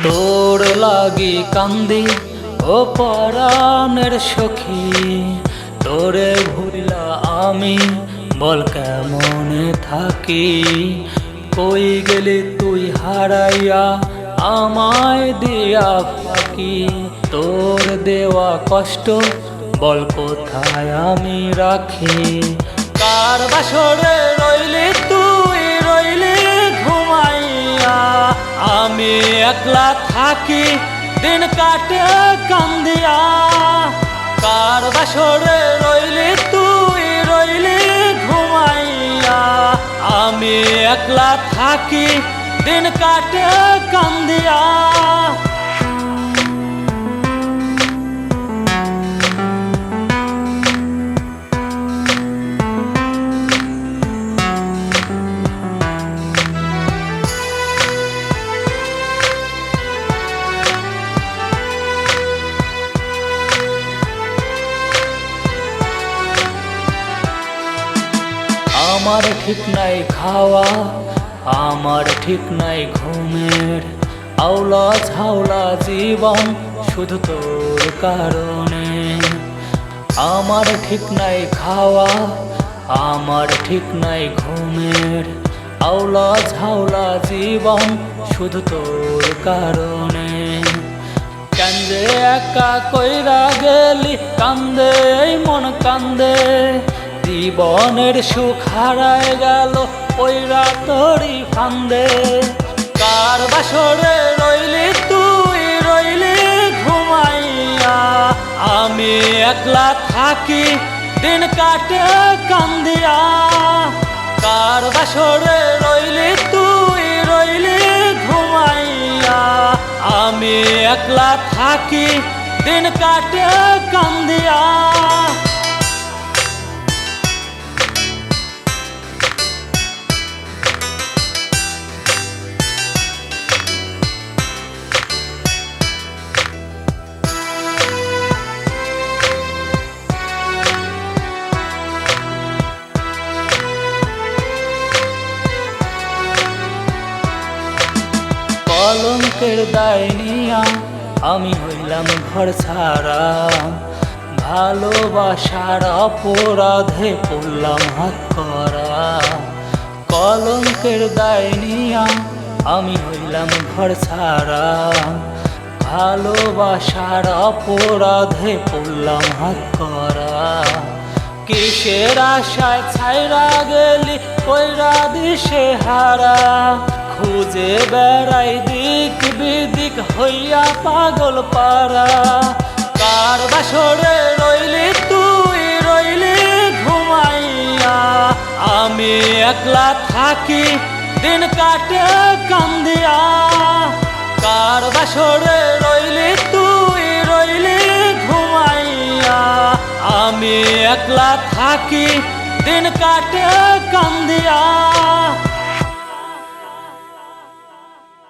তোর লাগি কান্দি ও পরাণের সখী, তোরে ভুলা আমি বল কেমনে থাকি। কই গেলি তুই হারাইয়া আমায় দিয়া ফাঁকি, তোর দেওয়া কষ্ট বল কোথায় আমি রাখি। কার বাসরে রইলি তুই রইলি ঘুমাইয়া, আমি একলা থাকি দিন কাটে কান্দিয়া। কার বাসরে রইলি তুই রইলি ঘুমাইয়া, আমি একলা থাকি দিন কাটে কান্দিয়া। আমার ঠিক নাই খাওয়া, আমার ঠিক নাই ঘুমের, আওলা ঝাওলা জীবন শুধু তোর কারণে। আমার ঠিক নাই খাওয়া, আমার ঠিক নাই ঘুমের, আওলা ঝাওলা জীবন শুধু তোর কারণে। কান্দে একা কইরা গেলি কান্দে এই মন কান্দে, জীবনের সুখ হারায় গেল ওইরা তোরই ফান্দে। কার বাসরে রইলি তুই রইলি ঘুমাইয়া, আমি একলা থাকি দিন কাটে কান্দিয়া। কার বাসরে রইলি তুই রইলি ঘুমাইয়া, আমি একলা থাকি দিন কাটে কান্দিয়া। কলঙ্কের দায় নিয়া আমি হইলাম ঘর ছাড়া, ভালোবাসার অপরাধে পড়লাম হাত করা। কলঙ্কের দায় নিয়া আমি হইলাম ঘর ছাড়া, ভালোবাসার অপরাধে পড়লাম হাত করা। কিসের আশায় ছাইরা গেলি কইরা দিশে হারা, খুঁজে বেড়াই দিক বিদিক হইয়া পাগল পারা। কার বাসরে রইলি তুই রইলি ঘুমাইয়া, আমি একলা থাকি দিন কাটে কান্দিয়া। কার বাসরে রইলি তুই রইলি ঘুমাইয়া, আমি একলা থাকি দিন কাটে কান্দিয়া।